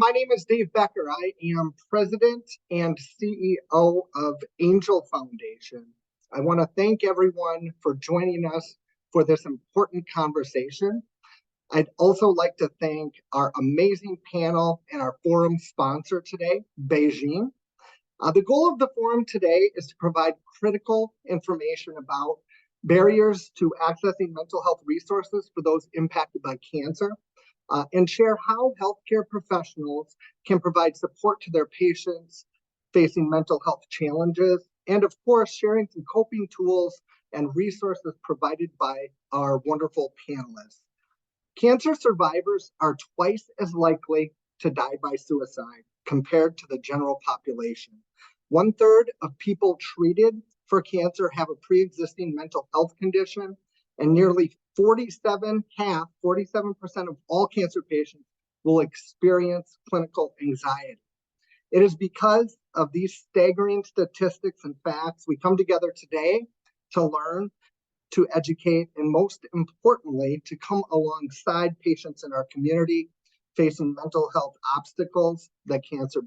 My name is Dave Becker. I am president and CEO of Angel Foundation. I want to thank everyone for joining us for this important conversation. I'd also like to thank our amazing panel and our forum sponsor today, Beijing. The goal of the forum today is to provide critical information about barriers to accessing mental health resources for those impacted by cancer, and share how healthcare professionals can provide support to their patients facing mental health challenges, and of course, sharing some coping tools and resources provided by our wonderful panelists. Cancer survivors are twice as likely to die by suicide compared to the general population. 1/3 of people treated for cancer have a pre-existing mental health condition, and nearly 47% of all cancer patients will experience clinical anxiety. It is because of these staggering statistics and facts we come together today to learn, to educate, and most importantly, to come alongside patients in our community facing mental health obstacles that cancer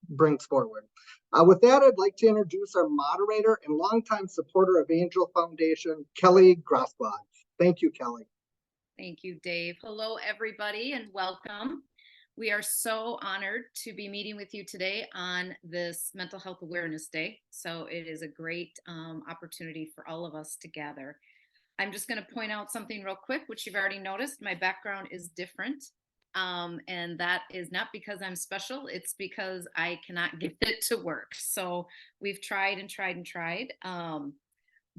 brings forward. With that, I'd like to introduce our moderator and longtime supporter of Angel Foundation, Kelly Grosbach. Thank you, Kelly. Thank you, Dave. Hello, everybody, and welcome. We are so honored to be meeting with you today on this Mental Health Awareness Day. So it is a great opportunity for all of us to gather. I'm just going to point out something real quick, which you've already noticed. My background is different. And that is not because I'm special. It's because I cannot get it to work. So we've tried and tried and tried.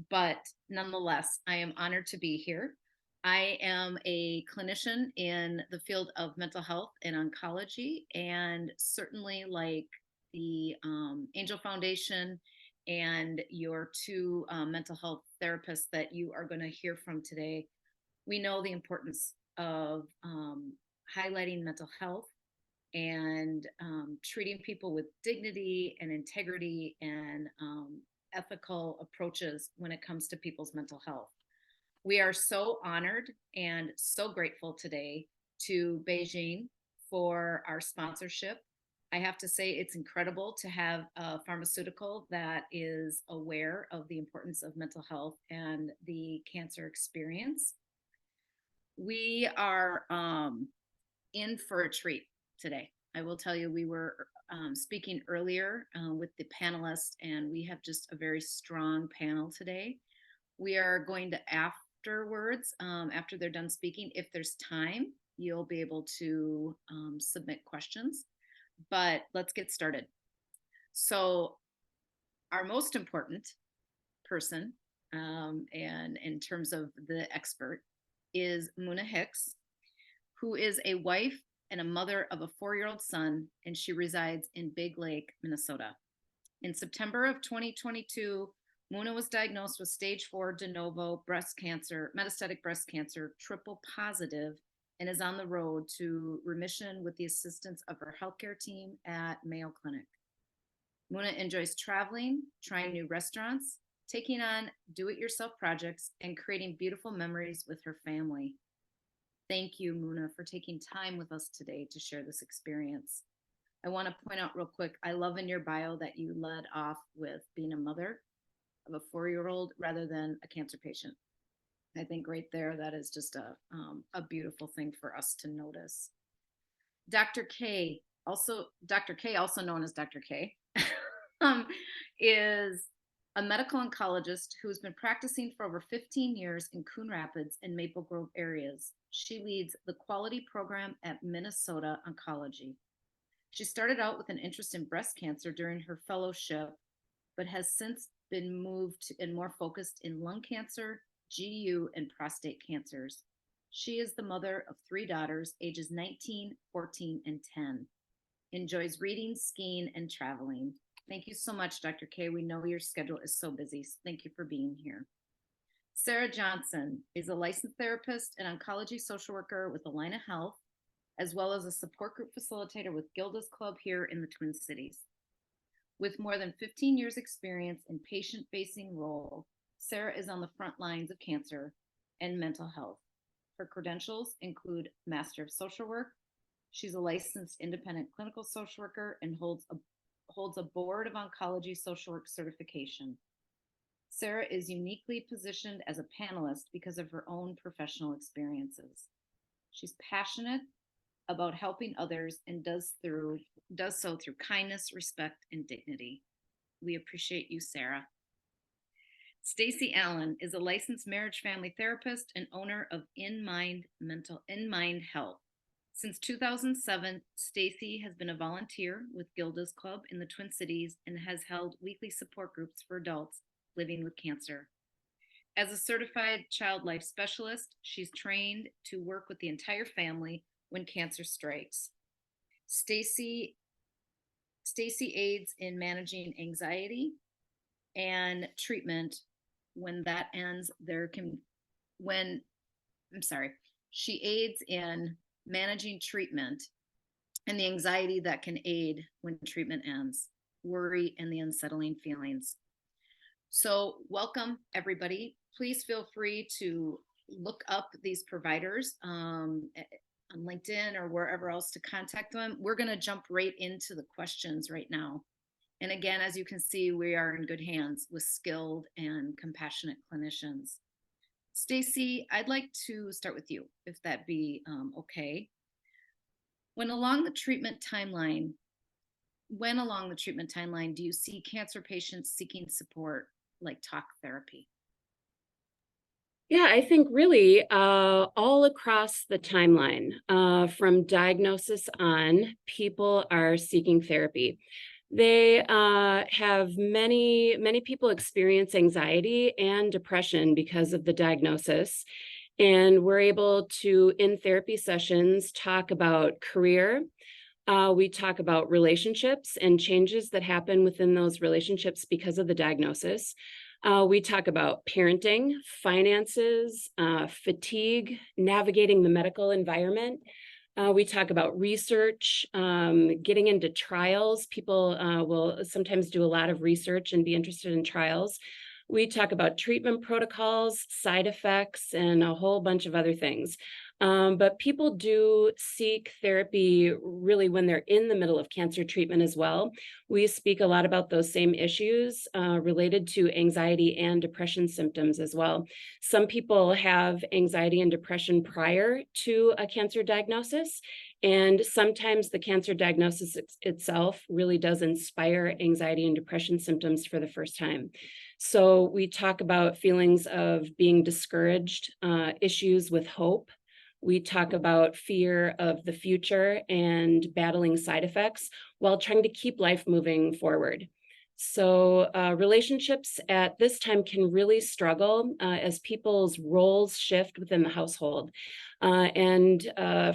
But nonetheless, I am honored to be here. I am a clinician in the field of mental health and oncology, and certainly like the Angel Foundation and your two mental health therapists that you are going to hear from today, we know the importance of highlighting mental health and treating people with dignity and integrity and ethical approaches when it comes to people's mental health. We are so honored and so grateful today to Beijing for our sponsorship. I have to say it's incredible to have a pharmaceutical that is aware of the importance of mental health and the cancer experience. We are in for a treat today. I will tell you, we were speaking earlier with the panelists, and we have just a very strong panel today. We are going to afterwards, after they're done speaking, if there's time, you'll be able to submit questions. But let's get started. So our most important person, and in terms of the expert, is Muna Hicks, who is a wife and a mother of a 4-year-old son, and she resides in Big Lake, Minnesota. In September of 2022, Muna was diagnosed with stage 4 de novo breast cancer, metastatic breast cancer, triple positive, and is on the road to remission with the assistance of her healthcare team at Mayo Clinic. Muna enjoys traveling, trying new restaurants, taking on do-it-yourself projects, and creating beautiful memories with her family. Thank you, Muna, for taking time with us today to share this experience. I want to point out real quick, I love in your bio that you led off with being a mother of a 4-year-old rather than a cancer patient. I think right there, that is just a beautiful thing for us to notice. Dr. K, also known as Dr. K, is a medical oncologist who's been practicing for over 15 years in Coon Rapids and Maple Grove areas. She leads the quality program at Minnesota Oncology. She started out with an interest in breast cancer during her fellowship, but has since been moved and more focused in lung cancer, GU, and prostate cancers. She is the mother of 3 daughters, ages 19, 14, and 10. Enjoys reading, skiing, and traveling. Thank you so much, Dr. K. We know your schedule is so busy. So thank you for being here. Sarah Johnson is a licensed therapist and oncology social worker with Allina Health, as well as a support group facilitator with Gilda's Club here in the Twin Cities. With more than 15 years experience in patient-facing role, Sarah is on the front lines of cancer and mental health. Her credentials include Master of Social Work, She's a licensed independent clinical social worker and holds a Board of Oncology social work certification. Sarah is uniquely positioned as a panelist because of her own professional experiences. She's passionate about helping others and does so through kindness, respect, and dignity. We appreciate you, Sarah. Stacy Allen is a licensed marriage family therapist and owner of In Mind Health. Since 2007, Stacy has been a volunteer with Gilda's Club in the Twin Cities and has held weekly support groups for adults living with cancer. As a certified child life specialist, she's trained to work with the entire family when cancer strikes. Stacy aids in managing anxiety and treatment. She aids in managing treatment and the anxiety that can aid when treatment ends, worry, and the unsettling feelings. So welcome, everybody. Please feel free to look up these providers on LinkedIn or wherever else to contact them. We're going to jump right into the questions right now. And again, as you can see, we are in good hands with skilled and compassionate clinicians. Stacy, I'd like to start with you, if that be okay. When along the treatment timeline do you see cancer patients seeking support like talk therapy? Yeah, I think really all across the timeline, from diagnosis on, people are seeking therapy. They have many people experience anxiety and depression because of the diagnosis. And we're able to, in therapy sessions, talk about career. We talk about relationships and changes that happen within those relationships because of the diagnosis. We talk about parenting, finances, fatigue, navigating the medical environment. We talk about research, getting into trials. People will sometimes do a lot of research and be interested in trials. We talk about treatment protocols, side effects, and a whole bunch of other things. But people do seek therapy really when they're in the middle of cancer treatment as well. We speak a lot about those same issues related to anxiety and depression symptoms as well. Some people have anxiety and depression prior to a cancer diagnosis, and sometimes the cancer diagnosis itself really does inspire anxiety and depression symptoms for the first time. So we talk about feelings of being discouraged, issues with hope. We talk about fear of the future and battling side effects while trying to keep life moving forward. So relationships at this time can really struggle as people's roles shift within the household. And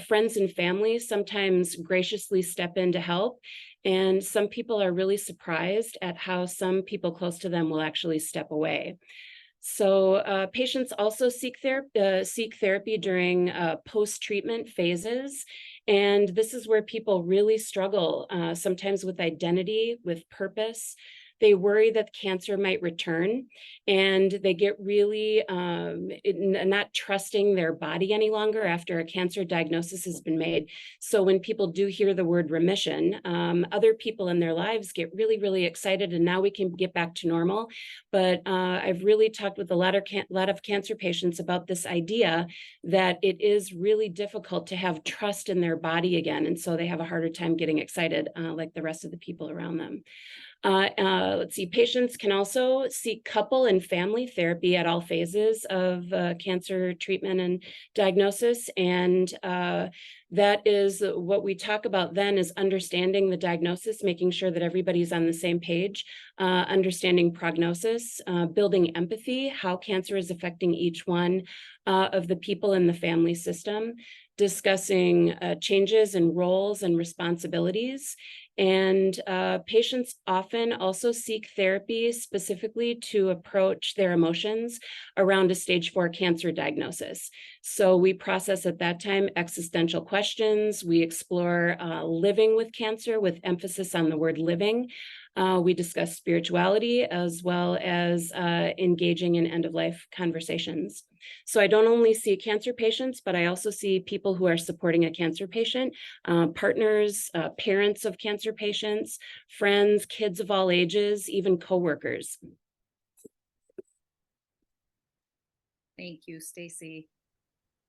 friends and family sometimes graciously step in to help. And some people are really surprised at how some people close to them will actually step away. So patients also seek therapy during post-treatment phases. And this is where people really struggle, sometimes with identity, with purpose. They worry that cancer might return, and they get really not trusting their body any longer after a cancer diagnosis has been made. So when people do hear the word remission, other people in their lives get really excited, and now we can get back to normal. But I've really talked with a lot of cancer patients about this idea that it is really difficult to have trust in their body again, and so they have a harder time getting excited like the rest of the people around them. Let's see, patients can also seek couple and family therapy at all phases of cancer treatment and diagnosis. And that is what we talk about then, is understanding the diagnosis, making sure that everybody's on the same page, understanding prognosis, building empathy, how cancer is affecting each one of the people in the family system, discussing changes in roles and responsibilities, And patients often also seek therapy specifically to approach their emotions around a stage 4 cancer diagnosis. So we process at that time existential questions. We explore living with cancer with emphasis on the word living. We discuss spirituality as well as engaging in end-of-life conversations. So I don't only see cancer patients, but I also see people who are supporting a cancer patient, partners, parents of cancer patients, friends, kids of all ages, even coworkers. Thank you, Stacy.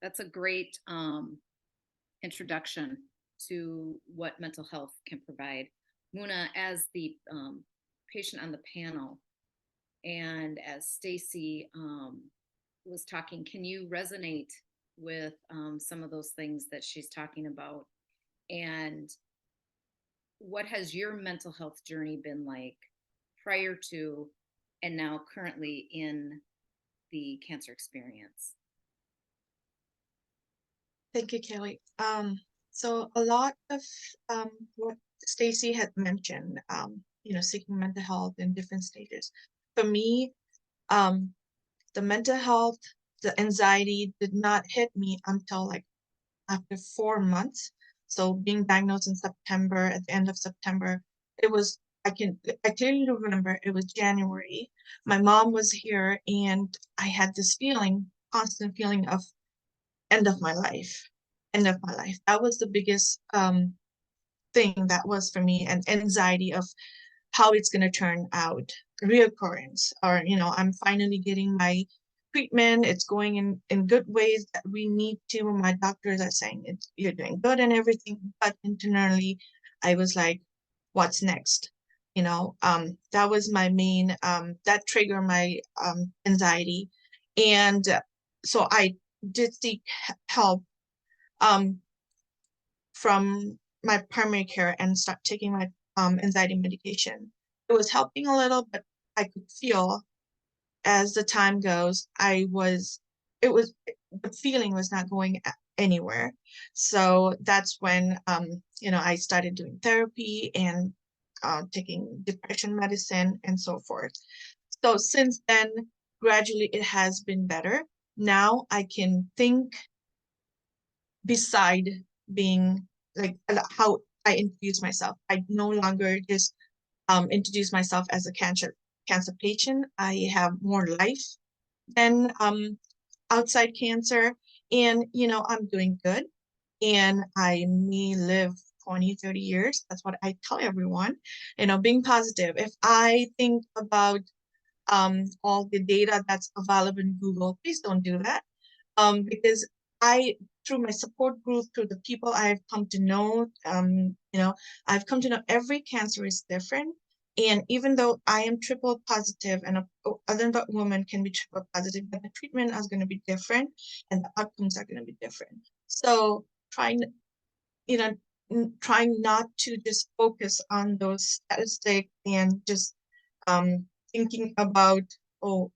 That's a great introduction to what mental health can provide. Muna, as the patient on the panel, and as Stacy was talking, can you resonate with some of those things that she's talking about? And what has your mental health journey been like prior to and now currently in the cancer experience? Thank you, Kelly. So a lot of what Stacy had mentioned, seeking mental health in different stages. For me, the mental health, the anxiety did not hit me until like after 4 months. So being diagnosed in September, at the end of September, it was, I clearly remember it was January. My mom was here and I had this constant feeling of end of my life. That was the biggest thing that was for me, an anxiety of how it's going to turn out, reoccurrence, or I'm finally getting my treatment, it's going in good ways that we need to. My doctors are saying you're doing good and everything, but internally I was like, what's next? That was my main that triggered my anxiety. And so I did seek help from my primary care and start taking my anxiety medication. It was helping a little, but I could feel as the time goes, the feeling was not going anywhere. So that's when, I started doing therapy and taking depression medicine and so forth. So since then, gradually it has been better. Now I can think beside being like how I introduce myself. I no longer just introduce myself as a cancer patient. I have more life than outside cancer, and I'm doing good, and I may live 20, 30 years. That's what I tell everyone. Being positive. If I think about all the data that's available in Google, please don't do that. Because through my support group, through the people I've come to know, I've come to know every cancer is different. And even though I am triple positive and other women can be triple positive, but the treatment is going to be different and the outcomes are going to be different. So trying not to just focus on those statistics and just thinking about, I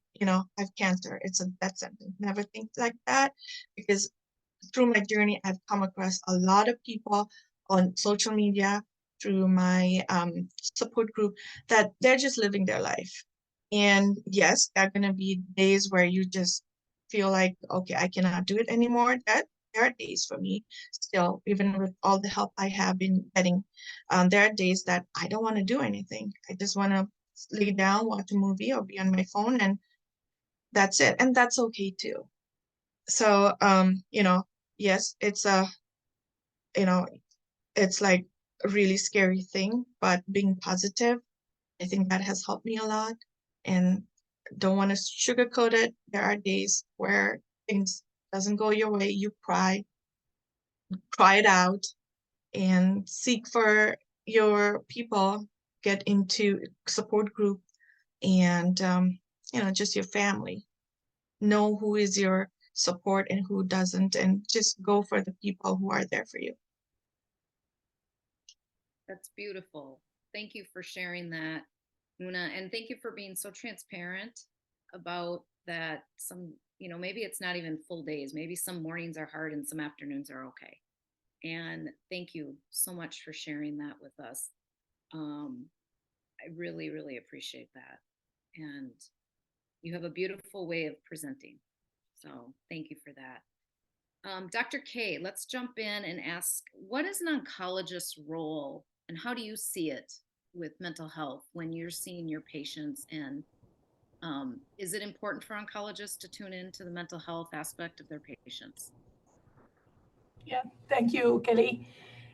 have cancer, it's a death sentence. Never think like that, because through my journey, I've come across a lot of people on social media, through my support group, that they're just living their life. And yes, there are going to be days where you just feel like, okay, I cannot do it anymore. There are days for me still, even with all the help I have been getting. There are days that I don't want to do anything. I just want to lay down, watch a movie, or be on my phone, and that's it. And that's okay too. So, yes, it's it's like a really scary thing, but being positive, I think that has helped me a lot, and don't want to sugarcoat it. There are days where things doesn't go your way. You cry it out, and seek for your people, get into support group, and just your family. Know who is your support and who doesn't, and just go for the people who are there for you. That's beautiful. Thank you for sharing that, Una, and thank you for being so transparent about that. Maybe it's not even full days. Maybe some mornings are hard and some afternoons are okay. And thank you so much for sharing that with us. I really, really appreciate that. And you have a beautiful way of presenting. So thank you for that. Dr. K, let's jump in and ask, what is an oncologist's role and how do you see it with mental health when you're seeing your patients? And is it important for oncologists to tune into the mental health aspect of their patients? Yeah, thank you, Kelly.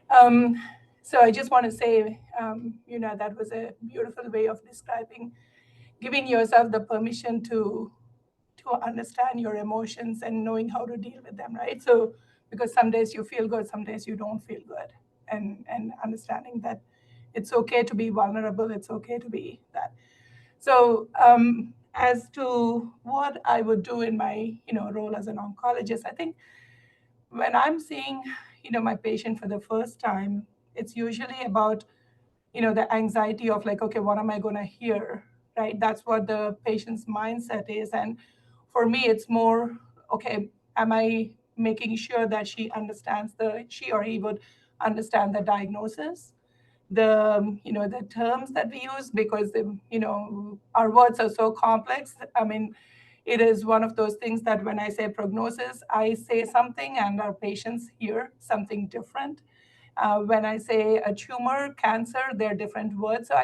Um, so I just want to say, that was a beautiful way of describing, giving yourself the permission to understand your emotions and knowing how to deal with them, right? So because some days you feel good, some days you don't feel good, and understanding that it's okay to be vulnerable, it's okay to be that. So as to what I would do in my role as an oncologist, I think when I'm seeing my patient for the first time, it's usually about the anxiety of like, okay, what am I going to hear, right? That's what the patient's mindset is. And for me, it's more, okay, am I making sure that she or he would understand the diagnosis, the terms that we use, because our words are so complex. I mean, it is one of those things that when I say prognosis, I say something and our patients hear something different. When I say a tumor, cancer, they're different words. So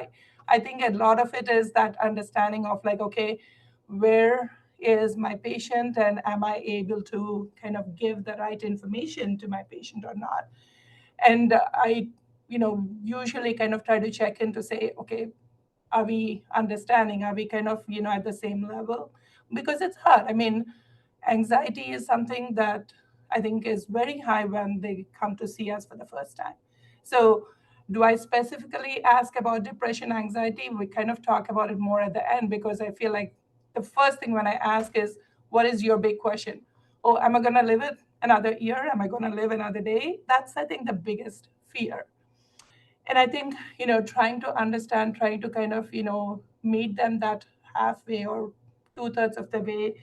I think a lot of it is that understanding of like, okay, where is my patient and am I able to kind of give the right information to my patient or not? And I, usually kind of try to check in to say, okay, are we understanding? Are we kind of, at the same level? Because it's hard. I mean, anxiety is something that I think is very high when they come to see us for the first time. So, do I specifically ask about depression, anxiety? We kind of talk about it more at the end because I feel like the first thing when I ask is, what is your big question? Oh, am I going to live it another year? Am I going to live another day? That's, I think, the biggest fear. And I think, trying to understand, trying to kind of, meet them that halfway or two-thirds of the way,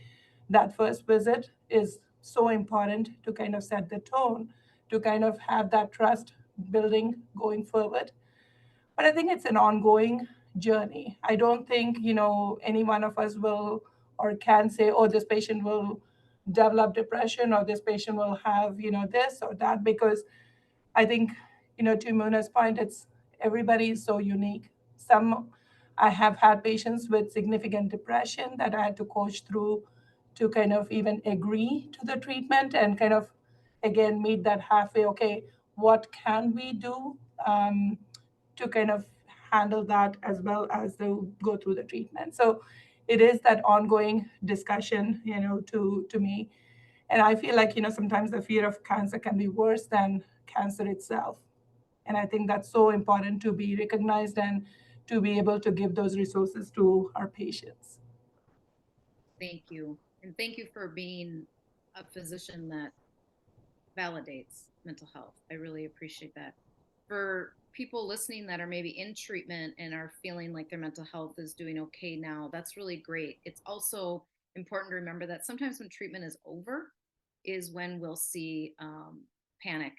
that first visit is so important to kind of set the tone, to kind of have that trust building going forward. But I think it's an ongoing journey. I don't think, any one of us will or can say, oh, this patient will develop depression or this patient will have, this or that, because I think, to Muna's point, it's everybody is so unique. Some I have had patients with significant depression that I had to coach through to kind of even agree to the treatment and kind of again meet that halfway. Okay, what can we do to kind of handle that as well as they go through the treatment? So it is that ongoing discussion, to me. And I feel like, sometimes the fear of cancer can be worse than cancer itself. And I think that's so important to be recognized and to be able to give those resources to our patients. Thank you. And thank you for being a physician that validates mental health. I really appreciate that. For people listening that are maybe in treatment and are feeling like their mental health is doing okay now, that's really great. It's also important to remember that sometimes when treatment is over is when we'll see panic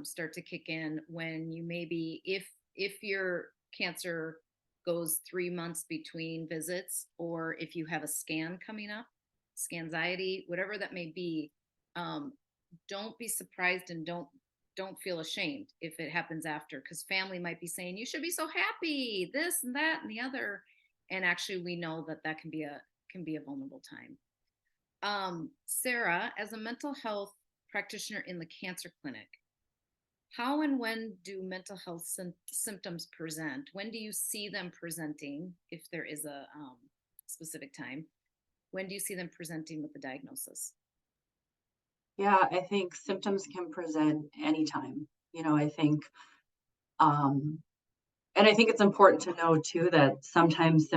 start to kick in, when you maybe, if your cancer goes 3 months between visits, or if you have a scan coming up, scanxiety, whatever that may be, don't be surprised and don't feel ashamed if it happens after, because family might be saying you should be so happy, this and that and the other, and actually we know that that can be a vulnerable time. Sarah, as a mental health practitioner in the cancer clinic, how and when do mental health symptoms present? When do you see them presenting, if there is a specific time? When do you see them presenting with the diagnosis? Yeah, I think symptoms can present anytime. I think, and I think it's important to know too that sometimes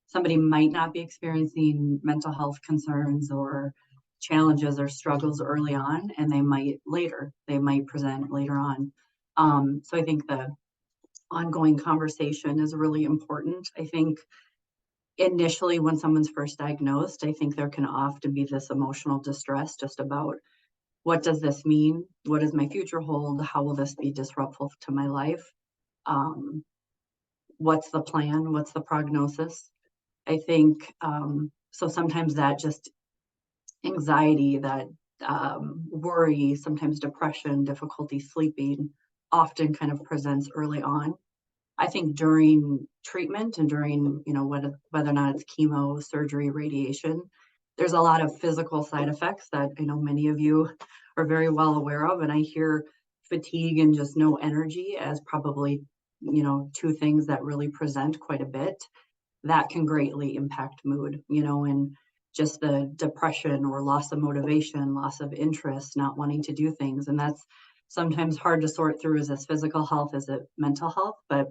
somebody might not be experiencing mental health concerns or challenges or struggles early on, and they might present later on. So I think the ongoing conversation is really important. I think initially when someone's first diagnosed, I think there can often be this emotional distress just about, what does this mean? What does my future hold? How will this be disruptive to my life? what's the plan, what's the prognosis. I think so sometimes that just anxiety, that worry, sometimes depression, difficulty sleeping often kind of presents early on. I think during treatment and during, whether or not it's chemo, surgery, radiation, there's a lot of physical side effects that I know many of you are very well aware of. And I hear fatigue and just no energy as probably, two things that really present quite a bit. That can greatly impact mood, and just the depression or loss of motivation, loss of interest, not wanting to do things. And that's sometimes hard to sort through, is this physical health, is it mental health? But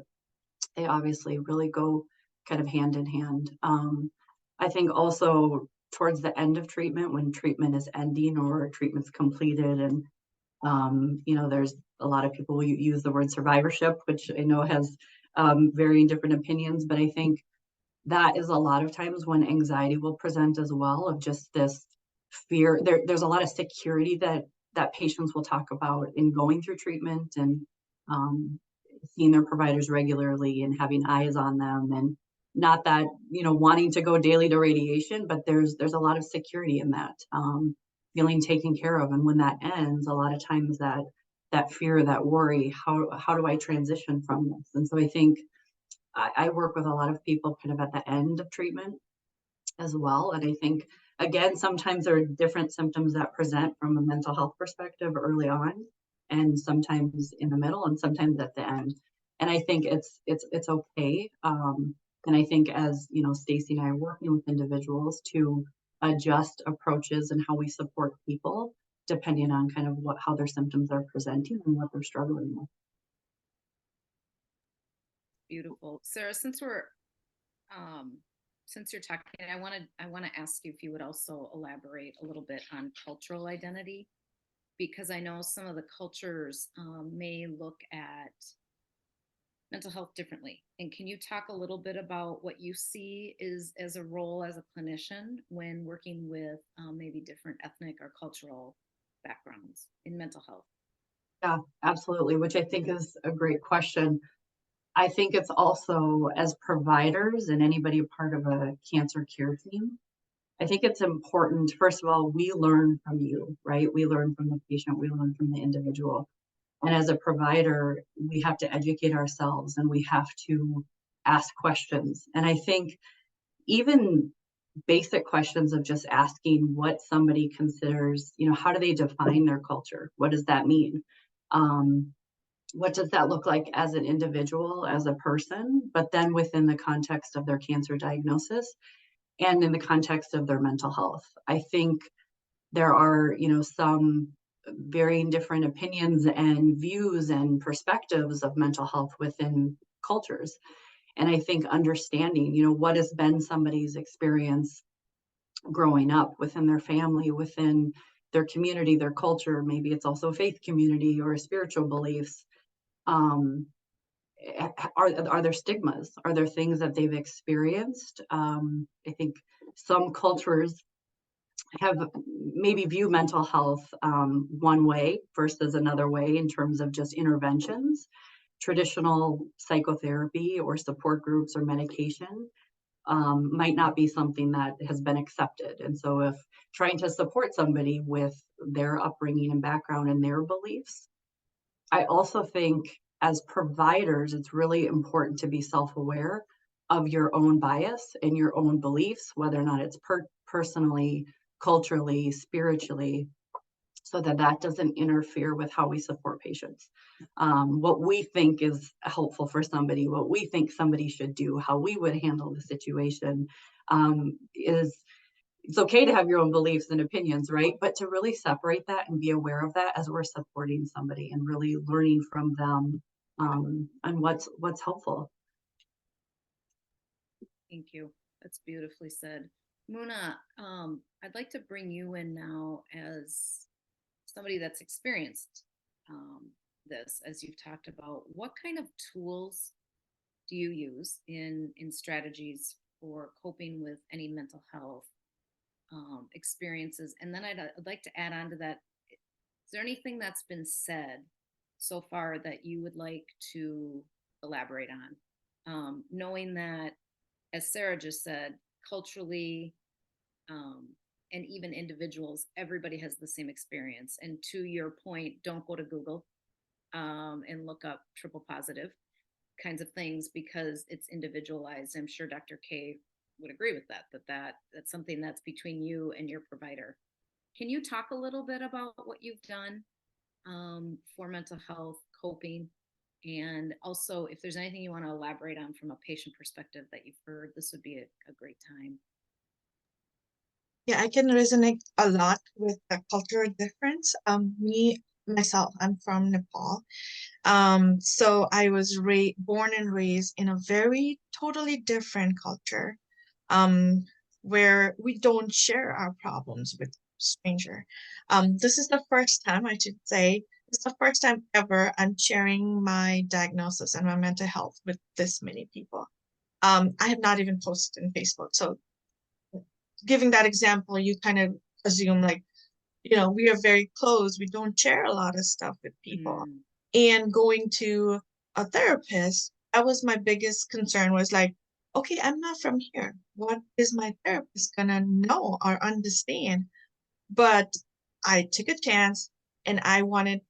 they obviously really go kind of hand in hand. I think also towards the end of treatment, when treatment is ending or treatment's completed, and there's a lot of people who use the word survivorship, which I know has varying different opinions, but I think that is a lot of times when anxiety will present as well, of just this fear. There's a lot of security that patients will talk about in going through treatment, and seeing their providers regularly and having eyes on them, and not that, wanting to go daily to radiation, but there's a lot of security in that, feeling taken care of. And when that ends, a lot of times that fear, that worry, how do I transition from this? And so I think I work with a lot of people kind of at the end of treatment as well. And I think, again, sometimes there are different symptoms that present from a mental health perspective early on, and sometimes in the middle, and sometimes at the end. And I think it's okay. And I think, as Stacy and I are working with individuals to adjust approaches and how we support people depending on kind of how their symptoms are presenting and what they're struggling with. Beautiful. Sarah, since you're talking, I want to ask you if you would also elaborate a little bit on cultural identity, because I know some of the cultures may look at mental health differently. And can you talk a little bit about what you see is as a role as a clinician when working with maybe different ethnic or cultural backgrounds in mental health? Yeah, absolutely, which I think is a great question. I think it's also, as providers and anybody a part of a cancer care team, I think it's important, first of all, we learn from you, right? We learn from the patient, we learn from the individual. And as a provider, we have to educate ourselves, and we have to ask questions. And I think even basic questions of just asking what somebody considers, how do they define their culture? What does that mean? What does that look like as an individual, as a person, but then within the context of their cancer diagnosis and in the context of their mental health? I think there are, some varying different opinions and views and perspectives of mental health within cultures. And I think understanding, what has been somebody's experience growing up within their family, within their community, their culture, maybe it's also faith community or spiritual beliefs. Are there stigmas? Are there things that they've experienced? I think some cultures have maybe view mental health one way versus another way in terms of just interventions. Traditional psychotherapy or support groups or medication might not be something that has been accepted. And so if trying to support somebody with their upbringing and background and their beliefs, I also think as providers, it's really important to be self-aware of your own bias and your own beliefs, whether or not it's personally, culturally, spiritually, so that doesn't interfere with how we support patients. What we think is helpful for somebody, what we think somebody should do, how we would handle the situation, it's okay to have your own beliefs and opinions, right? But to really separate that and be aware of that as we're supporting somebody and really learning from them and what's helpful. Thank you. That's beautifully said. Muna, I'd like to bring you in now as somebody that's experienced this, as you've talked about. What kind of tools do you use in strategies for coping with any mental health experiences? And then I'd like to add on to that, is there anything that's been said so far that you would like to elaborate on. Knowing that, as Sarah just said, culturally, and even individuals, everybody has the same experience. And to your point, don't go to Google and look up triple positive kinds of things, because it's individualized. I'm sure Dr. K would agree with that's something that's between you and your provider. Can you talk a little bit about what you've done for mental health coping? And also, if there's anything you want to elaborate on from a patient perspective that you've heard, this would be a great time. Yeah, I can resonate a lot with the cultural difference. Myself, I'm from Nepal. So I was born and raised in a very totally different culture, where we don't share our problems with stranger. This is the first time, I should say, it's the first time ever I'm sharing my diagnosis and my mental health with this many people. I have not even posted in Facebook. So giving that example, you kind of assume like, we are very close. We don't share a lot of stuff with people. And going to a therapist, that was my biggest concern, was like, okay, I'm not from here. What is my therapist gonna know or understand? But I took a chance, and I wanted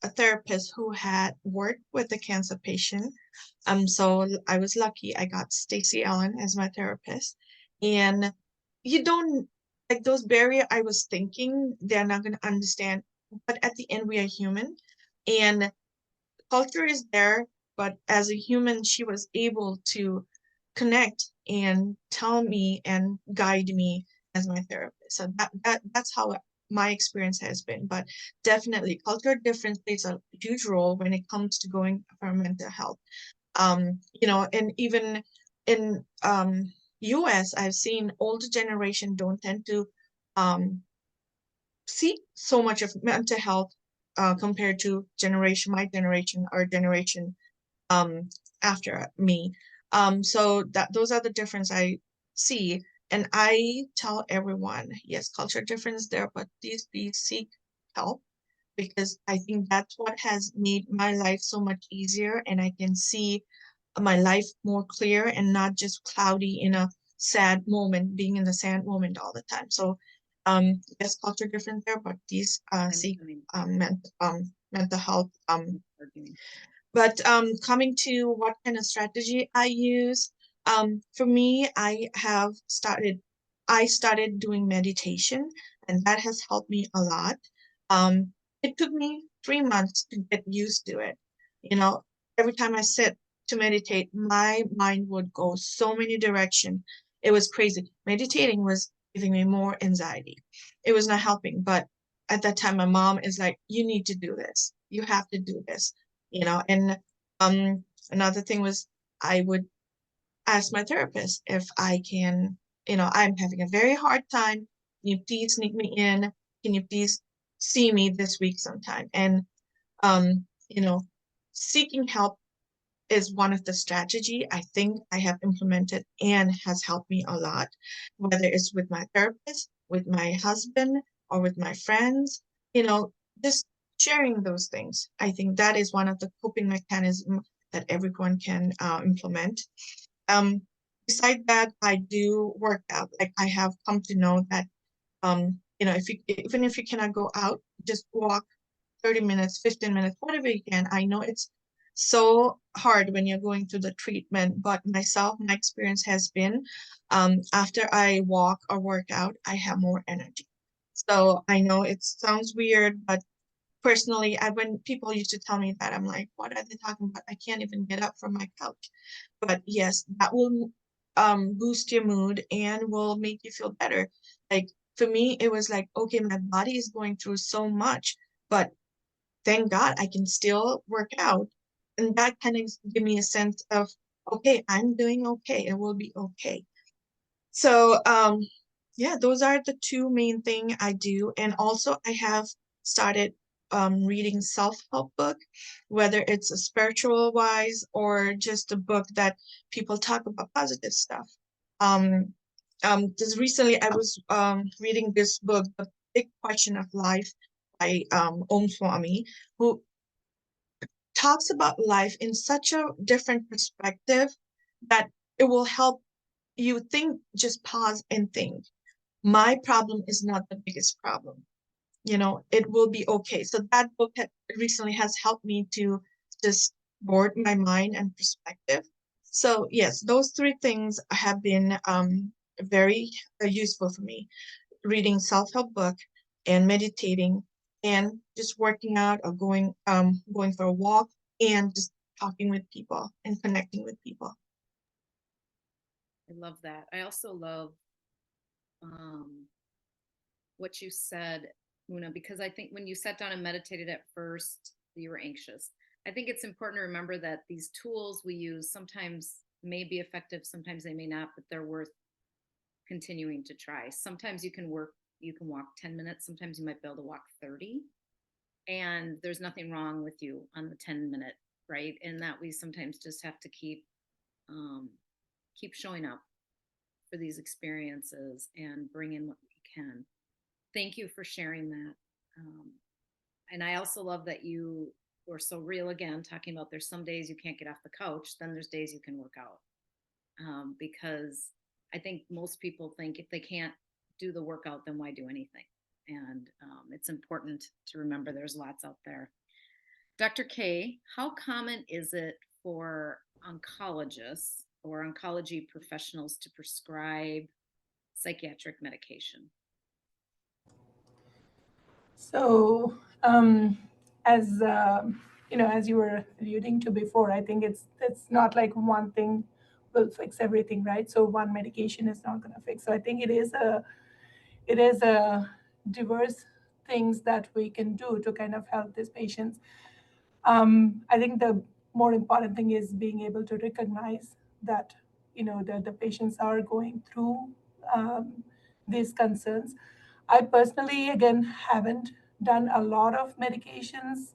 a therapist who had worked with a cancer patient. So I was lucky. I got Stacy Allen as my therapist. And you don't like those barriers. I was thinking they're not going to understand, but at the end we are human, and culture is there. But as a human, she was able to connect and tell me and guide me as my therapist. So that's how my experience has been. But definitely cultural difference plays a huge role when it comes to going for mental health. And even in US, I've seen older generation don't tend to seek so much of mental health compared to my generation or generation after me. So those are the difference I see. And I tell everyone, yes, culture difference there, but please seek help, because I think that's what has made my life so much easier, and I can see my life more clear and not just cloudy in a sad moment, being in the sad moment all the time. So yes, culture difference there, but these seek mental health. But coming to what kind of strategy I use, for me, I started doing meditation, and that has helped me a lot. It took me 3 months to get used to it. Every time I sit to meditate, my mind would go so many directions. It was crazy. Meditating was giving me more anxiety. It was not helping. But at that time, my mom is like, you need to do this. You have to do this. And another thing was, I would ask my therapist if I can, I'm having a very hard time. Can you please sneak me in? Can you please see me this week sometime? And um, you know, seeking help is one of the strategy I think I have implemented and has helped me a lot, whether it's with my therapist, with my husband, or with my friends, just sharing those things. I think that is one of the coping mechanisms that everyone can implement. Um, Beside that, I do work out. Like, I have come to know that, even if you cannot go out, just walk 30 minutes, 15 minutes, whatever you can. I know it's so hard when you're going through the treatment, but my experience has been, after I walk or work out, I have more energy. So I know it sounds weird, but personally, when people used to tell me that, I'm like, what are they talking about? I can't even get up from my couch. But yes, that will boost your mood and will make you feel better. Like, for me, it was like, okay, my body is going through so much, but thank God I can still work out. And that kind of give me a sense of, okay, I'm doing okay. It will be okay. So yeah, those are the two main thing I do. And also I have started reading self-help book, whether it's a spiritual wise or just a book that people talk about positive stuff. Just recently I was reading this book, The Big Question of Life, by Om Swami, who talks about life in such a different perspective that it will help you think, just pause and think. My problem is not the biggest problem. It will be okay. So that book recently has helped me to just board my mind and perspective. So yes, those three things have been very useful for me. Reading self-help book and meditating and just working out or going for a walk and just talking with people and connecting with people. I love that. I also love what you said, Una, because I think when you sat down and meditated at first, you were anxious. I think it's important to remember that these tools we use sometimes may be effective, sometimes they may not, but they're worth continuing to try. Sometimes you can walk 10 minutes, sometimes you might be able to walk 30. And there's nothing wrong with you on the 10-minute, right? And that we sometimes just have to keep showing up for these experiences and bring in what we can. Thank you for sharing that. And I also love that you were so real again, talking about there's some days you can't get off the couch, then there's days you can work out. Because I think most people think if they can't do the workout, then why do anything? And it's important to remember there's lots out there. Dr. K, how common is it for oncologists or oncology professionals to prescribe psychiatric medication? So, as as you were alluding to before, I think it's not like one thing will fix everything, right? So one medication is not going to fix. So I think it is a diverse things that we can do to kind of help these patients. I think the more important thing is being able to recognize that the patients are going through these concerns. I personally, again, haven't done a lot of medications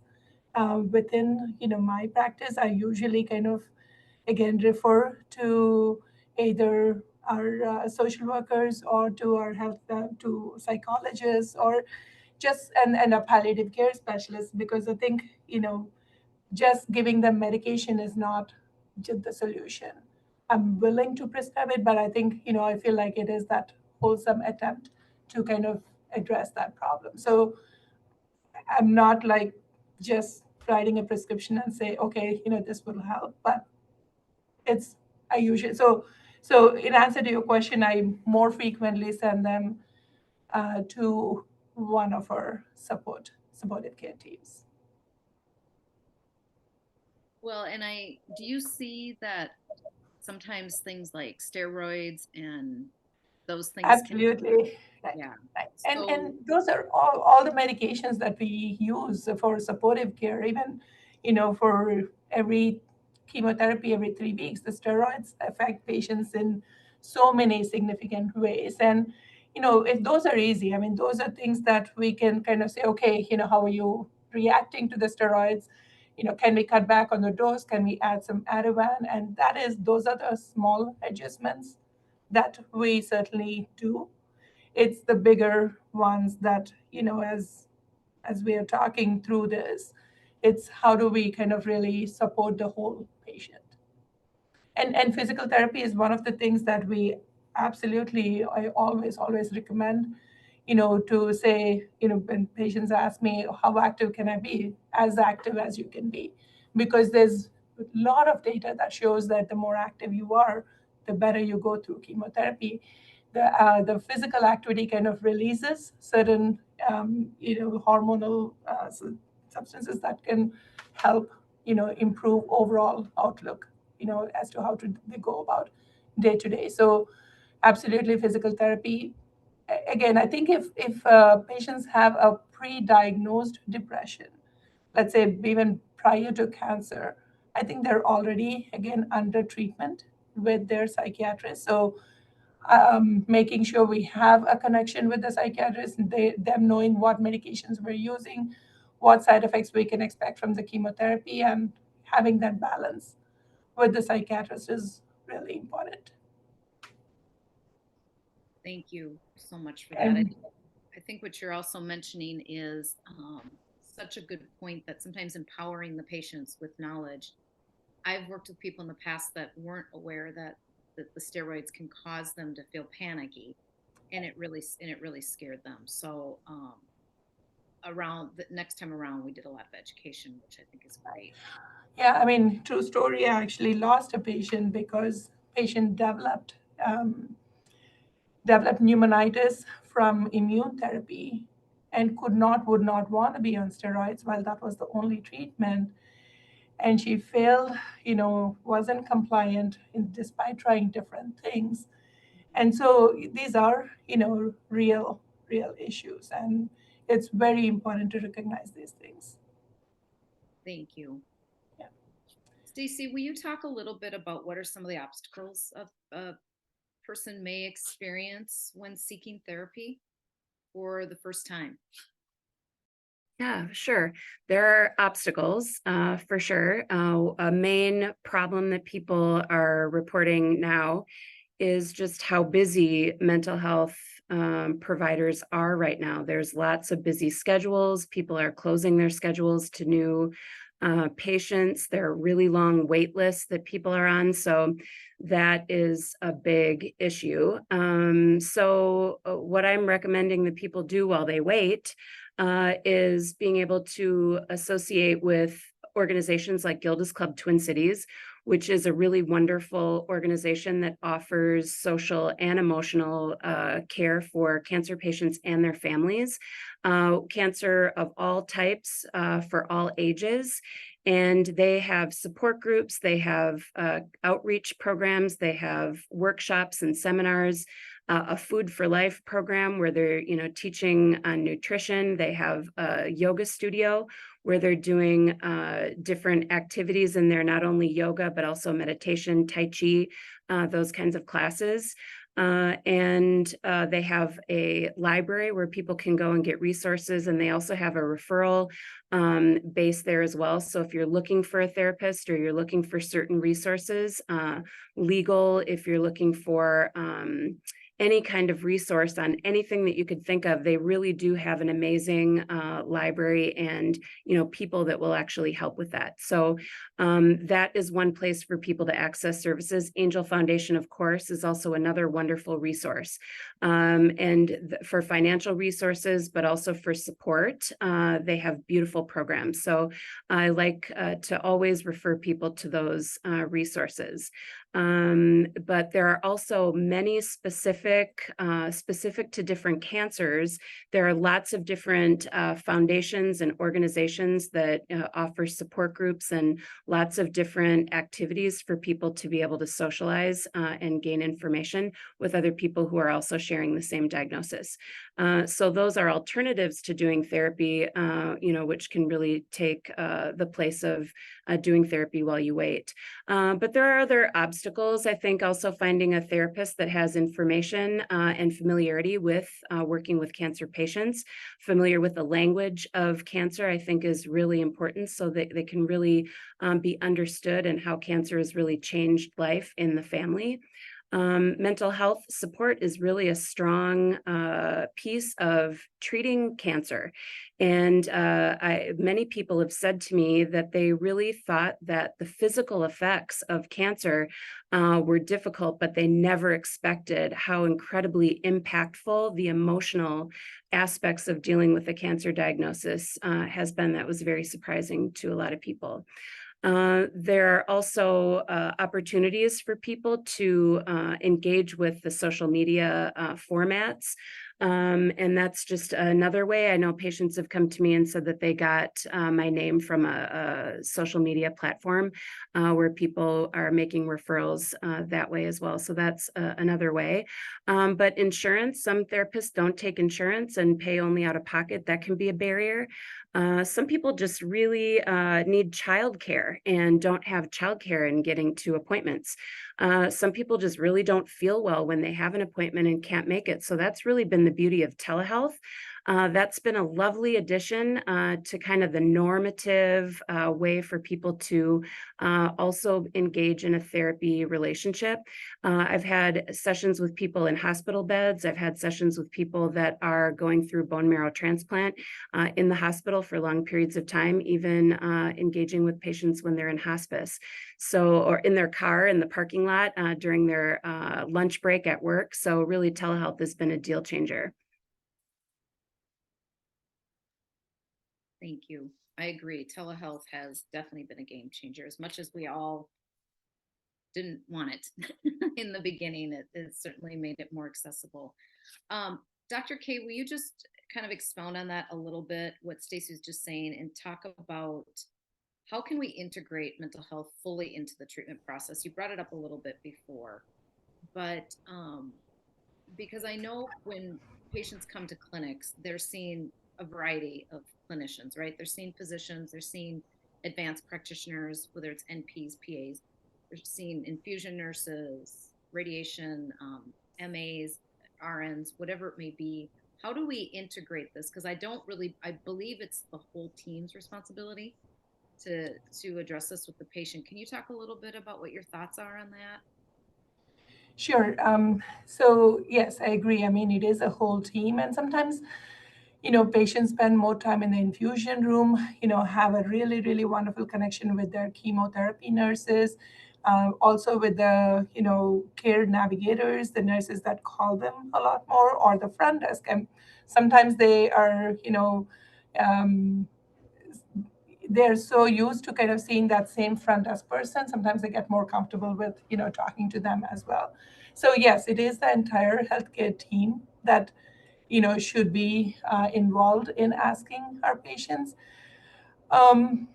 within my practice. I usually kind of again refer to either our social workers or to our health to psychologists or just and a palliative care specialist, because I think just giving them medication is not just the solution. I'm willing to prescribe it, but I think I feel like it is that wholesome attempt to kind of address that problem. So I'm not like just writing a prescription and say, okay, this will help, but it's I usually so in answer to your question, I more frequently send them to one of our supportive care teams. Well, and do you see that sometimes things like steroids and those things Absolutely. Right. yeah. Right. So And those are all the medications that we use for supportive care, even, for every chemotherapy every 3 weeks. The steroids affect patients in so many significant ways. And, if those are easy, I mean, those are things that we can kind of say, okay, how are you reacting to the steroids? Can we cut back on the dose? Can we add some Ativan? And those are the small adjustments that we certainly do. It's the bigger ones that, as we are talking through this, it's how do we kind of really support the whole patient. And physical therapy is one of the things that we absolutely, I always recommend, to say, when patients ask me, how active can I be? As active as you can be. Because there's a lot of data that shows that the more active you are, the better you go through chemotherapy. The physical activity kind of releases certain, hormonal substances that can help, improve overall outlook, as to how they go about day to day. So absolutely physical therapy. Again, I think if patients have a pre-diagnosed depression, let's say even prior to cancer, I think they're already, again, under treatment with their psychiatrist. So making sure we have a connection with the psychiatrist, them knowing what medications we're using, what side effects we can expect from the chemotherapy, and having that balance with the psychiatrist is really important. thank you so much for that. And I think what you're also mentioning is such a good point that sometimes empowering the patients with knowledge. I've worked with people in the past that weren't aware that the steroids can cause them to feel panicky, and it really scared them. So around the next time around, we did a lot of education, which I think is great. Yeah, I mean, true story. I actually lost a patient because patient developed pneumonitis from immune therapy and would not want to be on steroids while that was the only treatment. And she failed, wasn't compliant despite trying different things. And so these are, real issues. And it's very important to recognize these things. Thank you. Yeah. Stacy, will you talk a little bit about what are some of the obstacles a person may experience when seeking therapy for the first time? Yeah, sure. There are obstacles, for sure. A main problem that people are reporting now is just how busy mental health providers are right now. There's lots of busy schedules. People are closing their schedules to new patients. There are really long wait lists that people are on. So that is a big issue. So what I'm recommending that people do while they wait is being able to associate with organizations like Gilda's Club Twin Cities, which is a really wonderful organization that offers social and emotional care for cancer patients and their families, cancer of all types for all ages. And they have support groups, they have outreach programs, they have workshops and seminars, a Food for Life program where they're, teaching on nutrition. They have a yoga studio where they're doing different activities in there, not only yoga, but also meditation, Tai Chi, those kinds of classes. And they have a library where people can go and get resources, and they also have a referral base there as well. So if you're looking for a therapist or you're looking for certain resources, legal, if you're looking for any kind of resource on anything that you could think of, they really do have an amazing library and people that will actually help with that. So that is one place for people to access services. Angel Foundation, of course, is also another wonderful resource, and for financial resources, but also for support. They have beautiful programs. So I like to always refer people to those resources. But there are also many specific to different cancers. There are lots of different foundations and organizations that offer support groups and lots of different activities for people to be able to socialize and gain information with other people who are also sharing the same diagnosis. So those are alternatives to doing therapy, which can really take the place of doing therapy while you wait. But there are other obstacles. I think also finding a therapist that has information and familiarity with working with cancer patients, familiar with the language of cancer, I think is really important so that they can really be understood and how cancer has really changed life in the family. Mental health support is really a strong piece of treating cancer. And many people have said to me that they really thought that the physical effects of cancer were difficult, but they never expected how incredibly impactful the emotional aspects of dealing with a cancer diagnosis has been. That was very surprising to a lot of people. There are also opportunities for people to engage with the social media formats. And that's just another way. I know patients have come to me and said that they got my name from a social media platform where people are making referrals that way as well. So that's another way. But insurance, some therapists don't take insurance and pay only out of pocket. That can be a barrier. Some people just really need childcare and don't have childcare in getting to appointments. Some people just really don't feel well when they have an appointment and can't make it. So that's really been the beauty of telehealth. That's been a lovely addition to kind of the normative way for people to also engage in a therapy relationship. I've had sessions with people in hospital beds. I've had sessions with people that are going through bone marrow transplant in the hospital for long periods of time, even engaging with patients when they're in hospice. So, or in their car in the parking lot during their lunch break at work. So really telehealth has been a deal changer. Thank you. I agree. Telehealth has definitely been a game changer. As much as we all didn't want it in the beginning, it certainly made it more accessible. Dr. K, will you just kind of expound on that a little bit, what Stacey was just saying, and talk about how can we integrate mental health fully into the treatment process? You brought it up a little bit before, but because I know when patients come to clinics, they're seeing a variety of clinicians, right? They're seeing physicians, they're seeing advanced practitioners, whether it's NPs, PAs, they're seeing infusion nurses, radiation, MAs, RNs, whatever it may be. How do we integrate this? Because I believe it's the whole team's responsibility to address this with the patient. Can you talk a little bit about what your thoughts are on that? Sure. So yes, I agree. I mean, it is a whole team, and sometimes, patients spend more time in the infusion room, have a really, really wonderful connection with their chemotherapy nurses, also with the, care navigators, the nurses that call them a lot more, or the front desk. And sometimes they are, um, they're so used to kind of seeing that same front desk person. Sometimes they get more comfortable with, talking to them as well. So yes, it is the entire healthcare team that should be involved in asking our patients. Um,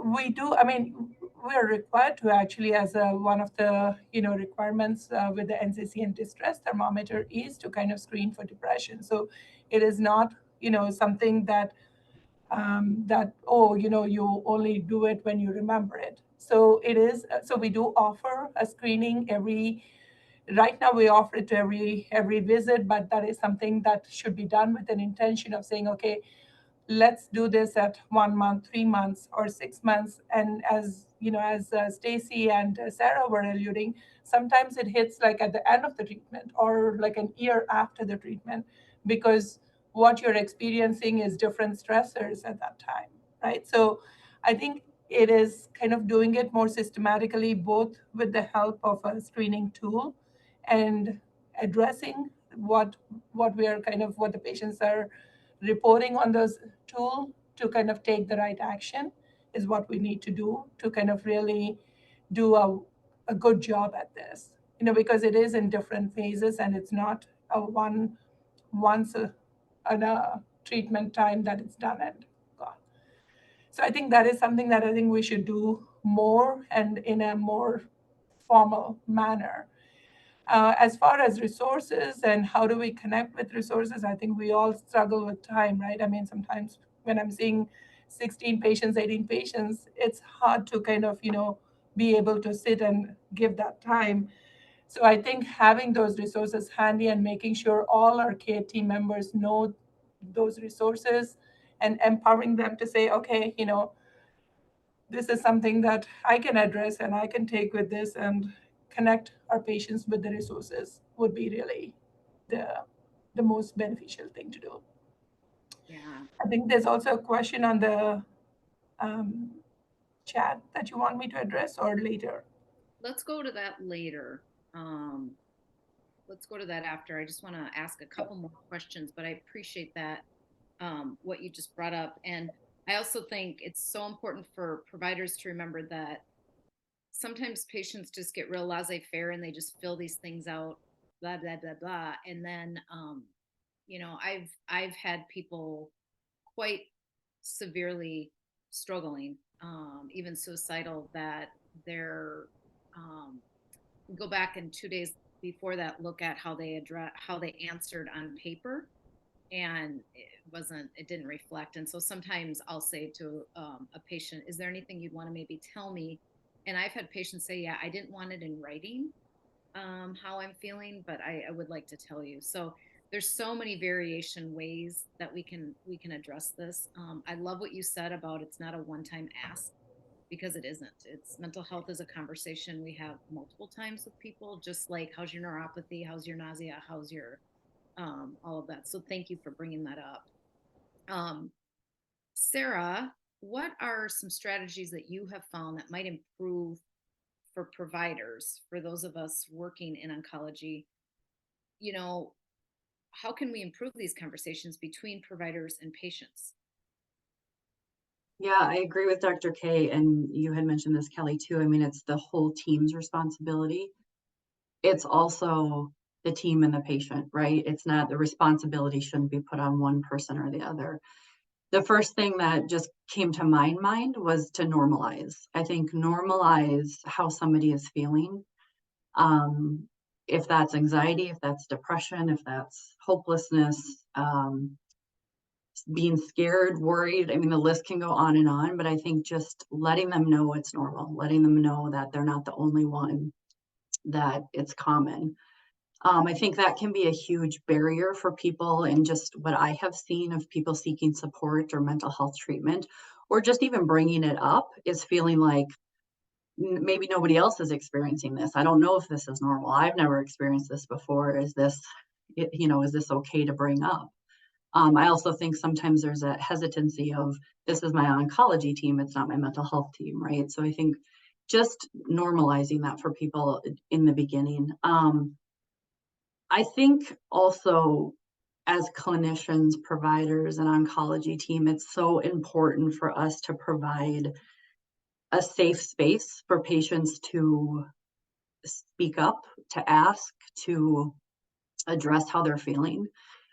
we do, I mean, we're required to actually, as one of the, requirements with the NCCN distress thermometer is to kind of screen for depression. So it is not, something that, you only do it when you remember it. So it is, so we do offer a screening right now we offer it to every visit, but that is something that should be done with an intention of saying, okay, let's do this at 1 month, 3 months, or 6 months. And as as Stacy and Sarah were alluding, sometimes it hits like at the end of the treatment or like an year after the treatment, because what you're experiencing is different stressors at that time, right? So I think it is kind of doing it more systematically, both with the help of a screening tool and addressing what the patients are reporting on those tool to kind of take the right action is what we need to do to kind of really do a good job at this, because it is in different phases and it's not a once a treatment time that it's done and gone. So I think that is something that I think we should do more and in a more formal manner. As far as resources and how do we connect with resources, I think we all struggle with time, right? I mean, sometimes when I'm seeing 16 patients, 18 patients, it's hard to kind of, be able to sit and give that time. So I think having those resources handy and making sure all our care team members know those resources and empowering them to say, okay, this is something that I can address and I can take with this and connect our patients with the resources would be really the the most beneficial thing to do. Yeah. I think there's also a question on the um, chat that you want me to address or later. Let's go to that later. Um, let's go to that after. I just want to ask a couple more questions, but I appreciate that, what you just brought up. And I also think it's so important for providers to remember that sometimes patients just get real laissez-faire and they just fill these things out, blah, blah, blah, blah. And then, I've had people quite severely struggling, even suicidal, that they're, um, go back and 2 days before that look at how they answered on paper, and it didn't reflect. And so sometimes I'll say to a patient, is there anything you'd want to maybe tell me? And I've had patients say, yeah, I didn't want it in writing, how I'm feeling, but I would like to tell you. So there's so many variation ways that we can address this. I love what you said about it's not a one-time ask, because it isn't. It's mental health is a conversation we have multiple times with people, just like how's your neuropathy, how's your nausea, how's your all of that. So thank you for bringing that up. Sarah, what are some strategies that you have found that might improve for providers, for those of us working in oncology? You know, how can we improve these conversations between providers and patients? Yeah, I agree with Dr. K, and you had mentioned this, Kelly, too. I mean, it's the whole team's responsibility. It's also the team and the patient, right? It's not, the responsibility shouldn't be put on one person or the other. The first thing that just came to my mind was to normalize. I think normalize how somebody is feeling. If that's anxiety, if that's depression, if that's hopelessness, being scared, worried. I mean, the list can go on, but I think just letting them know it's normal, letting them know that they're not the only one, that it's common. I think that can be a huge barrier for people, and just what I have seen of people seeking support or mental health treatment, or just even bringing it up, is feeling like maybe nobody else is experiencing this. I don't know if this is normal. I've never experienced this before. Is this, is this okay to bring up? I also think sometimes there's a hesitancy of, this is my oncology team, it's not my mental health team, right? So I think just normalizing that for people in the beginning. I think also, as clinicians, providers, and oncology team, it's so important for us to provide a safe space for patients to speak up, to ask, to address how they're feeling.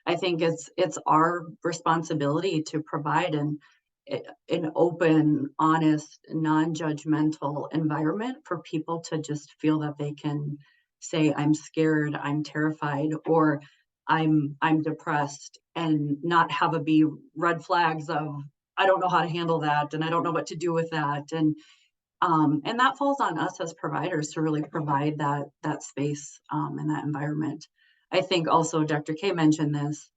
I think it's our responsibility to provide an open, honest, non-judgmental environment for people to just feel that they can say, I'm scared, I'm terrified, or I'm depressed, and not have a be red flags of, I don't know how to handle that, and I don't know what to do with that. And that falls on us as providers to really provide that space and that environment. I think also Dr. K mentioned this,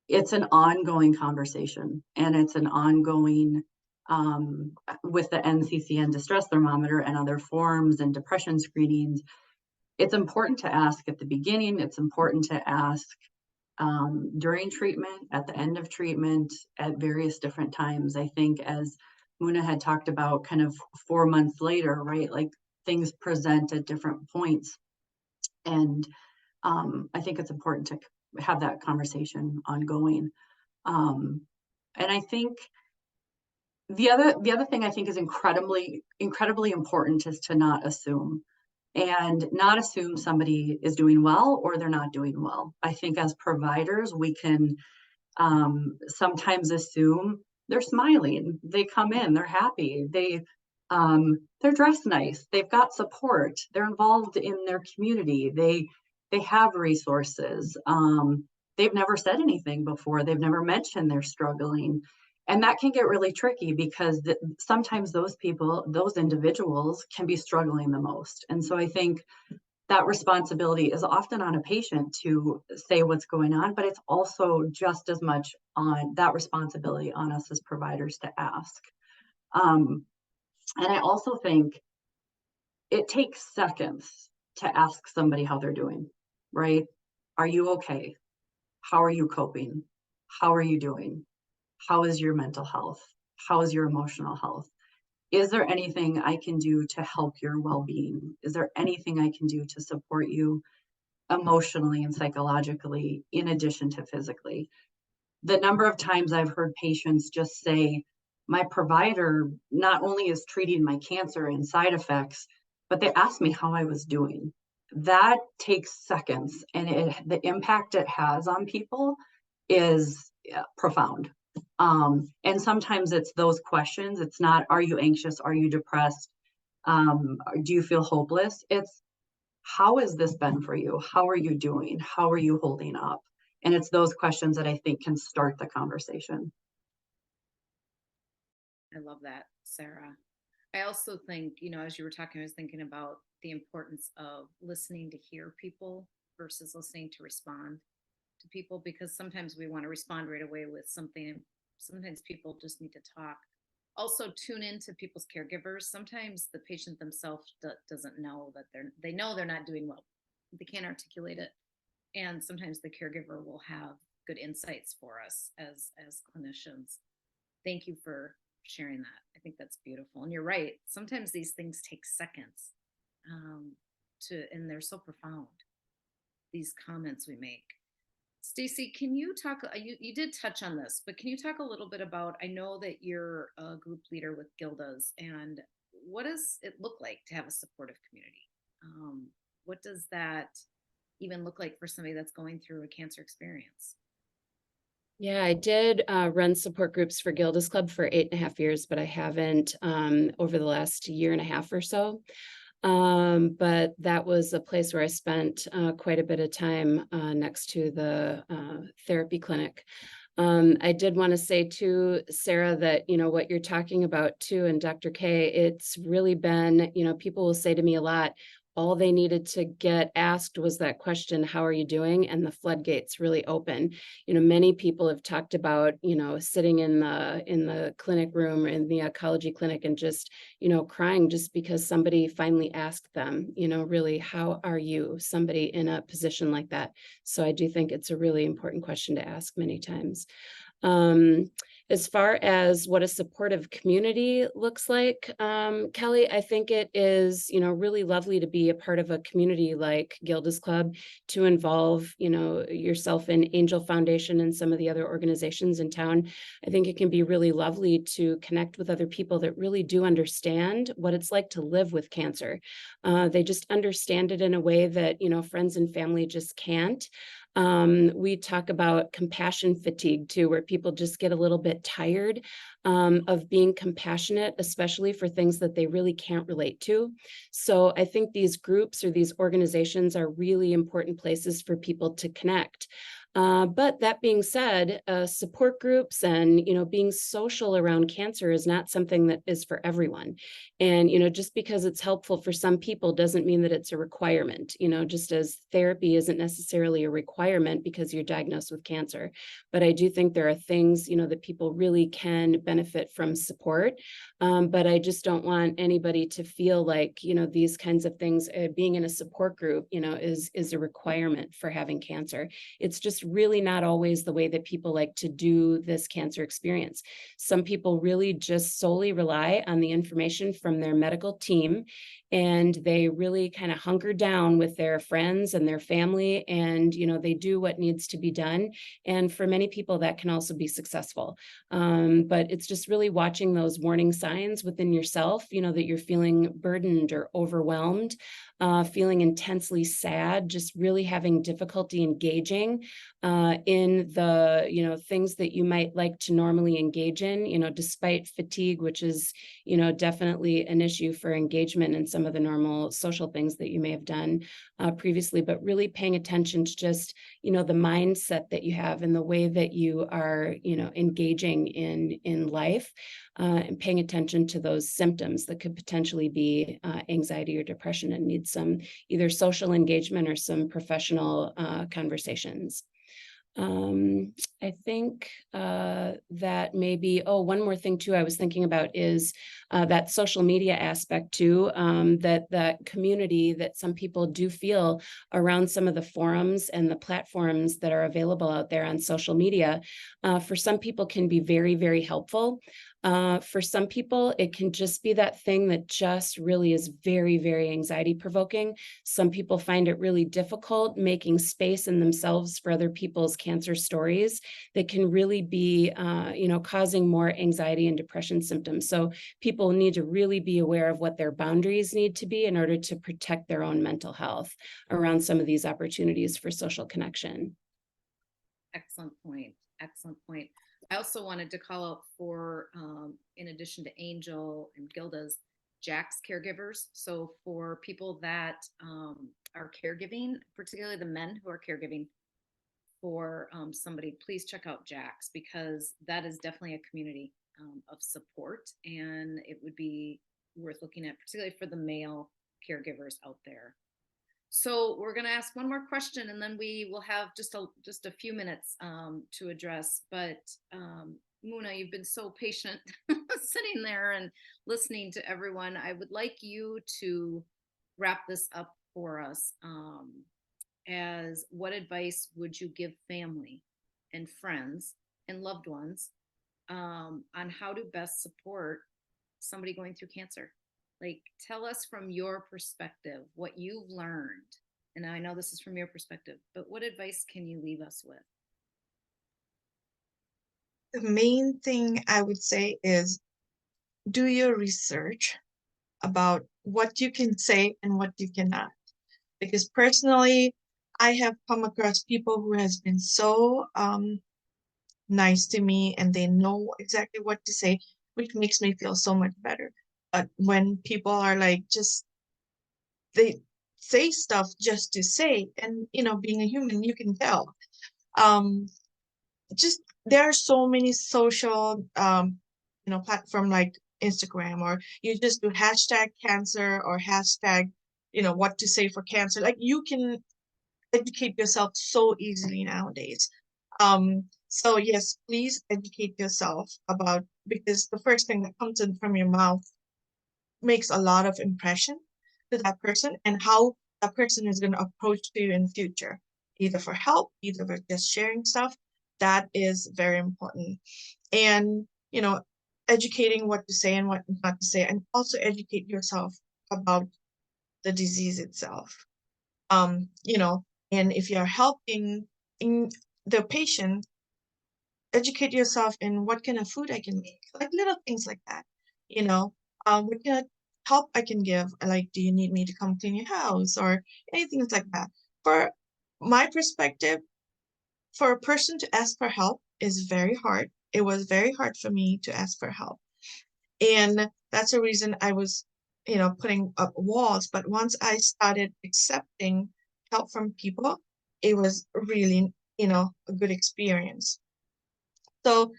it's an ongoing conversation, and it's an ongoing with the NCCN distress thermometer and other forms and depression screenings. It's important to ask at the beginning. It's important to ask during treatment, at the end of treatment, at various different times. I think, as Muna had talked about, kind of 4 months later, right? Like, things present at different points. And I think it's important to have that conversation ongoing. And I think the other thing I think is incredibly important is to not assume, and not assume somebody is doing well or they're not doing well. I think as providers, we can sometimes assume they're smiling, they come in, they're happy, they're dressed nice, they've got support, they're involved in their community, they have resources, they've never said anything before, they've never mentioned they're struggling. And that can get really tricky, because sometimes those people, those individuals, can be struggling the most. And so I think that responsibility is often on a patient to say what's going on, but it's also just as much on that responsibility on us as providers to ask. And I also think it takes seconds to ask somebody how they're doing, right? Are you okay? How are you coping? How are you doing? How is your mental health? How is your emotional health? Is there anything I can do to help your well-being? Is there anything I can do to support you emotionally and psychologically, in addition to physically? The number of times I've heard patients just say, my provider not only is treating my cancer and side effects, but they asked me how I was doing. That takes seconds, and the impact it has on people is profound. And sometimes it's those questions. It's not, are you anxious? Are you depressed? Do you feel hopeless? It's, how has this been for you? How are you doing? How are you holding up? And it's those questions that I think can start the conversation. I love that, Sarah. I also think, as you were talking, I was thinking about the importance of listening to hear people versus listening to respond. to people, because sometimes we want to respond right away with something. And sometimes people just need to talk. Also tune into people's caregivers. Sometimes the patient themselves doesn't know that they know they're not doing well. They can't articulate it. And sometimes the caregiver will have good insights for us as clinicians. Thank you for sharing that. I think that's beautiful. And you're right. Sometimes these things take seconds and they're so profound, these comments we make. Stacy, can you talk, you did touch on this, but can you talk a little bit about, I know that you're a group leader with Gilda's, and what does it look like to have a supportive community? What does that even look like for somebody that's going through a cancer experience? Yeah, I did run support groups for Gilda's Club for 8.5 years, but I haven't over the last year and a half or so. But that was a place where I spent quite a bit of time next to the therapy clinic. I did want to say too, Sarah, that, what you're talking about too, and Dr. K, it's really been, people will say to me a lot, all they needed to get asked was that question, how are you doing? And the floodgates really open. Many people have talked about, sitting in the clinic room, in the oncology clinic, and just, crying just because somebody finally asked them, really, how are you? Somebody in a position like that. So I do think it's a really important question to ask many times. As far as what a supportive community looks like, Kelly, I think it is, really lovely to be a part of a community like Gilda's Club, to involve, yourself in Angel Foundation and some of the other organizations in town. I think it can be really lovely to connect with other people that really do understand what it's like to live with cancer. They just understand it in a way that, friends and family just can't. We talk about compassion fatigue too, where people just get a little bit tired of being compassionate, especially for things that they really can't relate to. So I think these groups or these organizations are really important places for people to connect. But that being said, support groups and, being social around cancer is not something that is for everyone. And, just because it's helpful for some people doesn't mean that it's a requirement, just as therapy isn't necessarily a requirement because you're diagnosed with cancer. But I do think there are things, that people really can benefit from support. But I just don't want anybody to feel like, these kinds of things, being in a support group, is a requirement for having cancer. It's just really not always the way that people like to do this cancer experience. Some people really just solely rely on the information from their medical team, and they really kind of hunker down with their friends and their family, and they do what needs to be done. And for many people that can also be successful. But it's just really watching those warning signs within yourself, that you're feeling burdened or overwhelmed, feeling intensely sad, just really having difficulty engaging in the, things that you might like to normally engage in, despite fatigue, which is, definitely an issue for engagement in some of the normal social things that you may have done previously, but really paying attention to just, the mindset that you have and the way that you are, engaging in life, and paying attention to those symptoms that could potentially be anxiety or depression, and need some either social engagement or some professional conversations. I think that maybe, one more thing too I was thinking about is that social media aspect too, that community that some people do feel around some of the forums and the platforms that are available out there on social media, for some people can be very, very helpful. For some people, it can just be that thing that just really is very, very anxiety provoking. Some people find it really difficult making space in themselves for other people's cancer stories that can really be, causing more anxiety and depression symptoms. So people need to really be aware of what their boundaries need to be in order to protect their own mental health around some of these opportunities for social connection. Excellent point. Excellent point. I also wanted to call out for, in addition to Angel and Gilda's, Jack's caregivers. So for people that are caregiving, particularly the men who are caregiving for somebody, please check out Jack's, because that is definitely a community of support, and it would be worth looking at, particularly for the male caregivers out there. So we're going to ask one more question, and then we will have just a few minutes to address. But Muna, you've been so patient sitting there and listening to everyone. I would like you to wrap this up for us. As what advice would you give family and friends and loved ones on how to best support somebody going through cancer? Like, tell us from your perspective what you've learned. And I know this is from your perspective, but what advice can you leave us with? The main thing I would say is do your research about what you can say and what you cannot. Because personally, I have come across people who has been so nice to me and they know exactly what to say, which makes me feel so much better. But when people are like they say stuff just to say, and being a human, you can tell. Just there are so many social platform like Instagram, or you just do hashtag cancer or hashtag what to say for cancer. Like you can educate yourself so easily nowadays. So yes, please educate yourself about, because the first thing that comes in from your mouth makes a lot of impression to that person, and how that person is going to approach to you in the future, either for help, either for just sharing stuff. That is very important. And educating what to say and what not to say, and also educate yourself about the disease itself. And if you're helping in the patient, educate yourself in what kind of food I can make, like little things like that. What kind of help I can give, like, do you need me to come clean your house or anything like that? For my perspective, for a person to ask for help is very hard. It was very hard for me to ask for help. And that's the reason I was, putting up walls. But once I started accepting help from people, it was really, a good experience. So,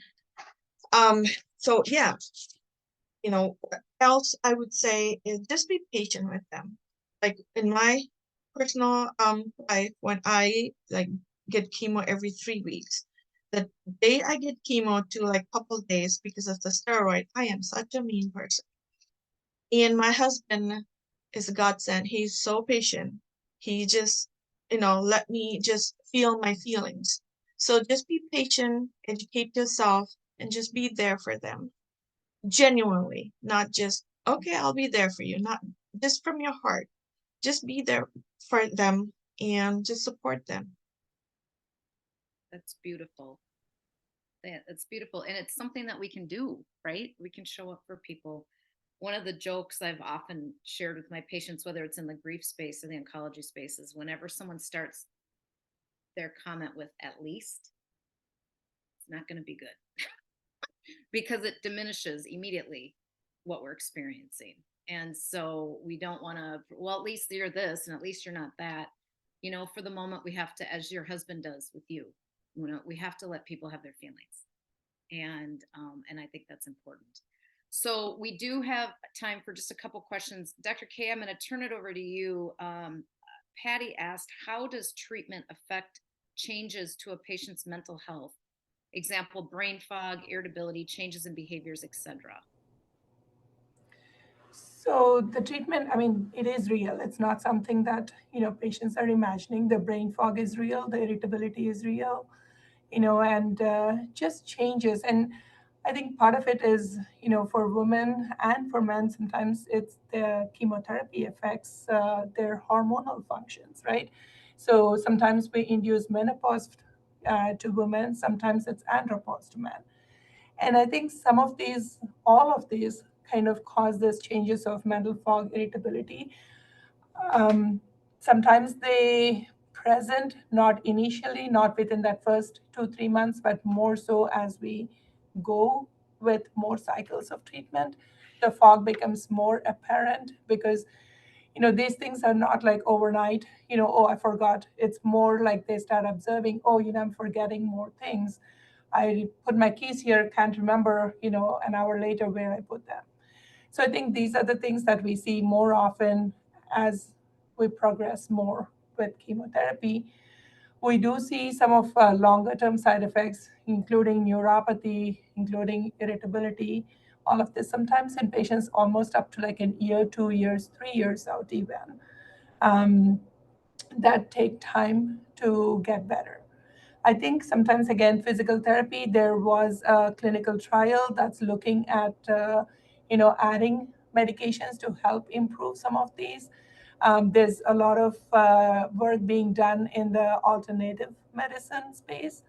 um, so yeah, what else I would say is just be patient with them. Like in my personal life, when I like get chemo every 3 weeks, the day I get chemo to like couple days because of the steroid, I am such a mean person. And my husband is a godsend. He's so patient. He just, let me just feel my feelings. So just be patient, educate yourself, and just be there for them. Genuinely, not just, okay, I'll be there for you. Not just from your heart. Just be there for them and just support them. That's beautiful. That's beautiful. And it's something that we can do, right? We can show up for people. One of the jokes I've often shared with my patients, whether it's in the grief space or the oncology space, is whenever someone starts their comment with "at least," it's not going to be good because it diminishes immediately what we're experiencing. And so we don't want to, well, at least you're this and at least you're not that. For the moment, we have to, as your husband does with you, we have to let people have their feelings. And I think that's important. So we do have time for just a couple questions. Dr. K, I'm going to turn it over to you. Patty asked, how does treatment affect changes to a patient's mental health? Example, brain fog, irritability, changes in behaviors, etc. So the treatment, I mean, it is real. It's not something that, patients are imagining. The brain fog is real, the irritability is real, and just changes. And I think part of it is, for women and for men, sometimes it's the chemotherapy affects their hormonal functions, right? So sometimes we induce menopause to women, sometimes it's andropause to men. And I think all of these kind of cause these changes of mental fog, irritability. Um, Sometimes they present not initially, not within that first 2-3 months, but more so as we go with more cycles of treatment. The fog becomes more apparent because these things are not like overnight, oh, I forgot. It's more like they start observing, oh, I'm forgetting more things. I put my keys here, can't remember, an hour later where I put them. So I think these are the things that we see more often as we progress more with chemotherapy. We do see some of longer-term side effects, including neuropathy, including irritability, all of this, sometimes in patients almost up to like a year, 2 years, 3 years out even, that take time to get better. I think sometimes, again, physical therapy, there was a clinical trial that's looking at, adding medications to help improve some of these. There's a lot of work being done in the alternative medicine space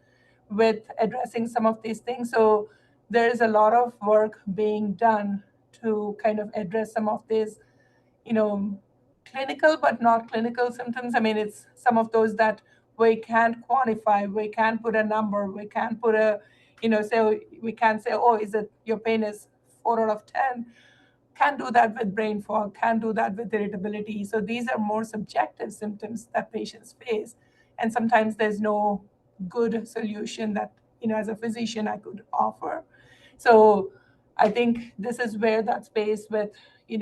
with addressing some of these things. So there's a lot of work being done to kind of address some of these, clinical but not clinical symptoms. I mean, it's some of those that we can't quantify, we can't put a number, we can't put a, we can't say, oh, is it your pain is 4 out of 10. Can't do that with brain fog, can't do that with irritability. So these are more subjective symptoms that patients face. And sometimes there's no good solution that, as a physician, I could offer. So I think this is where that space with,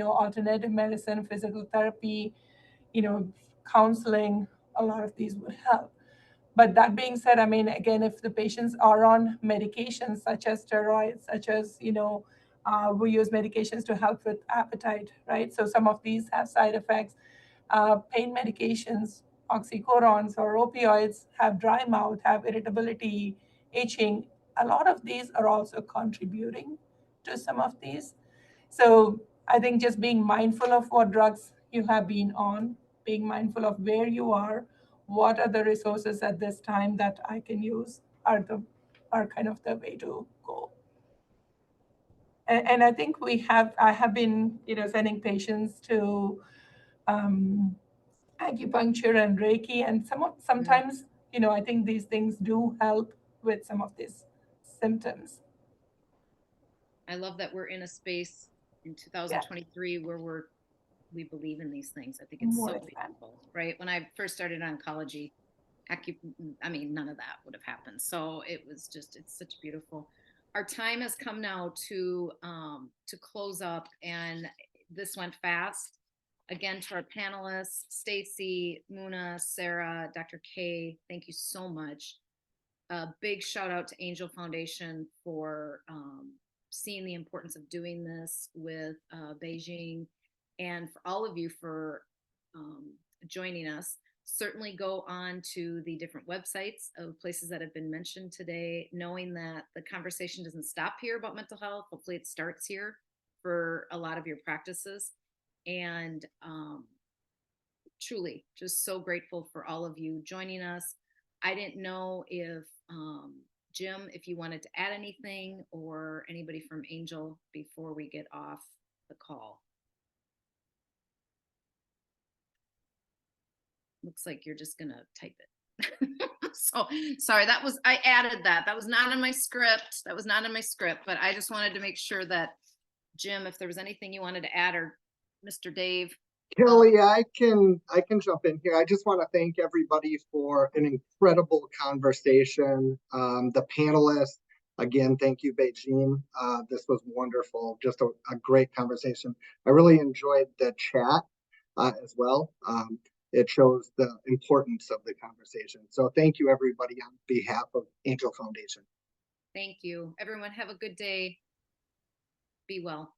alternative medicine, physical therapy, counseling, a lot of these would help. But that being said, I mean, again, if the patients are on medications such as steroids, such as, we use medications to help with appetite, right? So some of these have side effects. Pain medications, oxycodones or opioids have dry mouth, have irritability, itching. A lot of these are also contributing to some of these. So I think just being mindful of what drugs you have been on, being mindful of where you are, what are the resources at this time that I can use are kind of the way to go. And I think I have been, sending patients to acupuncture and Reiki, and sometimes, I think these things do help with some of these symptoms. I love that we're in a space in 2023 where we believe in these things. I think it's so beautiful, right? When I first started oncology, none of that would have happened. So it's such beautiful. Our time has come now to close up, and this went fast. Again, to our panelists, Stacy, Muna, Sarah, Dr. K, thank you so much. A big shout out to Angel Foundation for seeing the importance of doing this with Beijing, and for all of you for joining us. Certainly go on to the different websites of places that have been mentioned today, knowing that the conversation doesn't stop here about mental health. Hopefully it starts here for a lot of your practices. And truly just so grateful for all of you joining us. I didn't know if Jim, if you wanted to add anything, or anybody from Angel before we get off the call. Looks like you're just gonna type it. So sorry, I added that. That was not in my script. But I just wanted to make sure that, Jim, if there was anything you wanted to add, or Mr. Dave. Kelly, I can jump in here. I just want to thank everybody for an incredible conversation. The panelists, again, thank you, Beijing. This was wonderful. Just a great conversation. I really enjoyed the chat as well. It shows the importance of the conversation. So thank you, everybody, on behalf of Angel Foundation. Thank you. Everyone, have a good day. Be well.